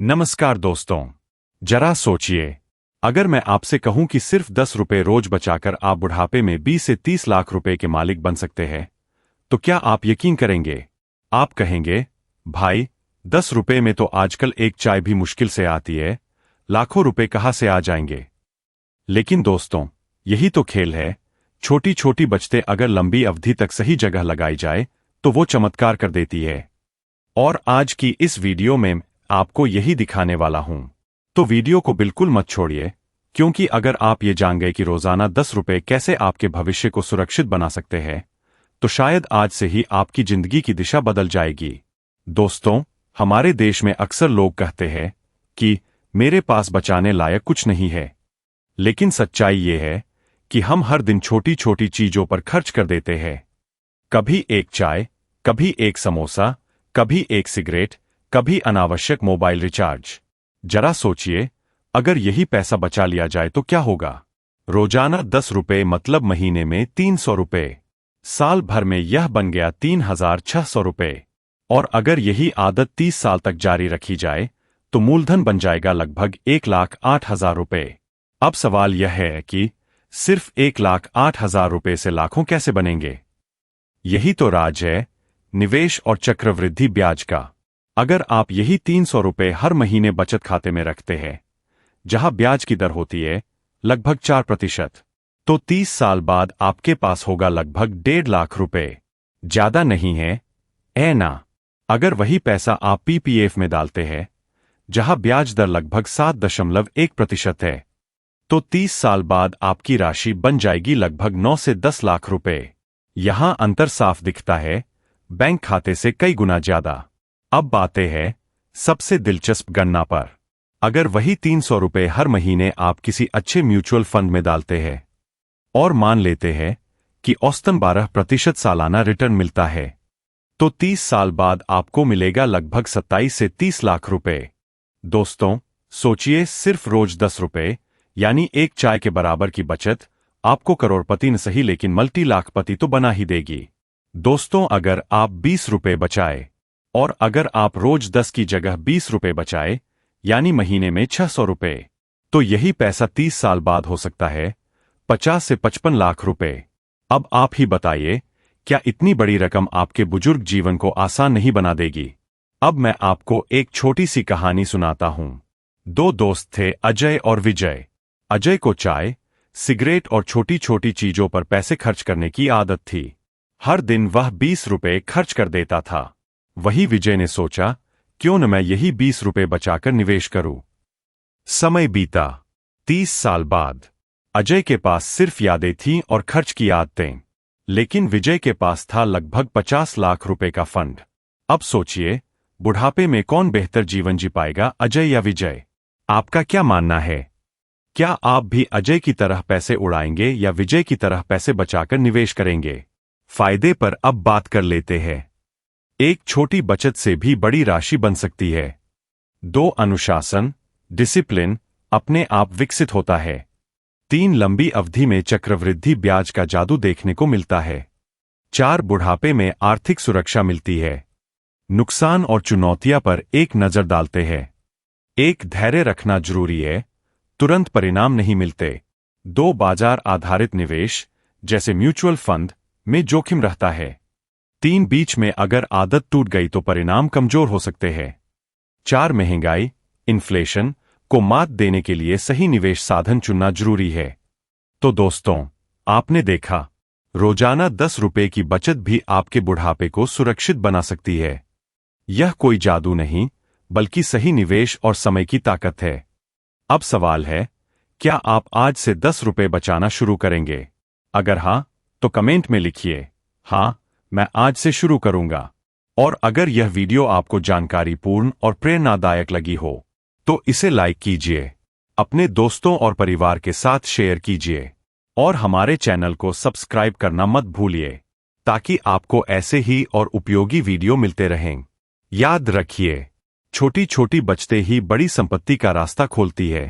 नमस्कार दोस्तों। जरा सोचिए, अगर मैं आपसे कहूं कि सिर्फ 10 रुपए रोज बचाकर आप बुढ़ापे में 20 से 30 लाख रुपए के मालिक बन सकते हैं, तो क्या आप यकीन करेंगे? आप कहेंगे, भाई 10 रुपए में तो आजकल एक चाय भी मुश्किल से आती है, लाखों रुपए कहां से आ जाएंगे? लेकिन दोस्तों, यही तो खेल है। छोटी छोटी बचतें अगर लंबी अवधि तक सही जगह लगाई जाए तो वो चमत्कार कर देती है। और आज की इस वीडियो में आपको यही दिखाने वाला हूं। तो वीडियो को बिल्कुल मत छोड़िए, क्योंकि अगर आप ये जान गए कि रोजाना 10 रुपए कैसे आपके भविष्य को सुरक्षित बना सकते हैं, तो शायद आज से ही आपकी जिंदगी की दिशा बदल जाएगी। दोस्तों, हमारे देश में अक्सर लोग कहते हैं कि मेरे पास बचाने लायक कुछ नहीं है। लेकिन सच्चाई ये है कि हम हर दिन छोटी छोटी चीजों पर खर्च कर देते हैं। कभी एक चाय, कभी एक समोसा, कभी एक सिगरेट, कभी अनावश्यक मोबाइल रिचार्ज। जरा सोचिए, अगर यही पैसा बचा लिया जाए तो क्या होगा? रोजाना 10 रुपए मतलब महीने में 300 रुपए। साल भर में यह बन गया 3600 रुपए। और अगर यही आदत 30 साल तक जारी रखी जाए तो मूलधन बन जाएगा लगभग 1,08,000 रुपए। अब सवाल यह है कि सिर्फ 1,08,000 रुपए से लाखों कैसे बनेंगे? यही तो राज है निवेश और चक्रवृद्धि ब्याज का। अगर आप यही 300 रुपए हर महीने बचत खाते में रखते हैं, जहां ब्याज की दर होती है लगभग 4%, तो 30 साल बाद आपके पास होगा लगभग 1.5 लाख रुपए। ज्यादा नहीं है, ऐ ना? अगर वही पैसा आप पीपीएफ में डालते हैं, जहां ब्याज दर लगभग 7.1% है, तो 30 साल बाद आपकी राशि बन जाएगी लगभग 9 से 10 लाख रुपए। यहां अंतर साफ दिखता है, बैंक खाते से कई गुना ज्यादा। अब बातें हैं सबसे दिलचस्प गणना पर। अगर वही 300 रुपए हर महीने आप किसी अच्छे म्यूचुअल फंड में डालते हैं और मान लेते हैं कि औसतन 12% सालाना रिटर्न मिलता है, तो 30 साल बाद आपको मिलेगा लगभग 27 से 30 लाख रुपए। दोस्तों, सोचिए, सिर्फ रोज 10 रुपए यानी एक चाय के बराबर की बचत आपको करोड़पति न सही लेकिन मल्टी लाखपति तो बना ही देगी। दोस्तों, अगर आप 20 रुपए बचाए और अगर आप रोज 10 की जगह 20 रुपए बचाए यानी महीने में 600 रुपए, तो यही पैसा 30 साल बाद हो सकता है 50 से 55 लाख रुपए। अब आप ही बताइए, क्या इतनी बड़ी रकम आपके बुजुर्ग जीवन को आसान नहीं बना देगी? अब मैं आपको एक छोटी सी कहानी सुनाता हूं। दो दोस्त थे, अजय और विजय। अजय को चाय, सिगरेट और छोटी छोटी चीजों पर पैसे खर्च करने की आदत थी। हर दिन वह 20 रुपए खर्च कर देता था। वही विजय ने सोचा, क्यों न मैं यही 20 रुपए बचाकर निवेश करूं। समय बीता। 30 साल बाद अजय के पास सिर्फ यादें थीं और खर्च की आदतें, लेकिन विजय के पास था लगभग 50 लाख रुपए का फंड। अब सोचिए, बुढ़ापे में कौन बेहतर जीवन जी पाएगा, अजय या विजय? आपका क्या मानना है? क्या आप भी अजय की तरह पैसे उड़ाएंगे या विजय की तरह पैसे बचाकर निवेश करेंगे? फायदे पर अब बात कर लेते हैं। एक छोटी बचत से भी बड़ी राशि बन सकती है। 2 अनुशासन, डिसिप्लिन अपने आप विकसित होता है। 3 लंबी अवधि में चक्रवृद्धि ब्याज का जादू देखने को मिलता है। 4 बुढ़ापे में आर्थिक सुरक्षा मिलती है। नुकसान और चुनौतियां पर एक नजर डालते हैं। 1 धैर्य रखना जरूरी है, तुरंत परिणाम नहीं मिलते। 2 बाजार आधारित निवेश जैसे म्यूचुअल फंड में जोखिम रहता है। 3 बीच में अगर आदत टूट गई तो परिणाम कमजोर हो सकते हैं। 4 महंगाई, इन्फ्लेशन को मात देने के लिए सही निवेश साधन चुनना जरूरी है। तो दोस्तों, आपने देखा, रोजाना 10 रुपए की बचत भी आपके बुढ़ापे को सुरक्षित बना सकती है। यह कोई जादू नहीं, बल्कि सही निवेश और समय की ताकत है। अब सवाल है, क्या आप आज से 10 रुपए बचाना शुरू करेंगे? अगर हां, तो कमेंट में लिखिए, हां, मैं आज से शुरू करूंगा। और अगर यह वीडियो आपको जानकारीपूर्ण और प्रेरणादायक लगी हो, तो इसे लाइक कीजिए, अपने दोस्तों और परिवार के साथ शेयर कीजिए और हमारे चैनल को सब्सक्राइब करना मत भूलिए, ताकि आपको ऐसे ही और उपयोगी वीडियो मिलते रहें। याद रखिए, छोटी छोटी बचतें ही बड़ी संपत्ति का रास्ता खोलती है।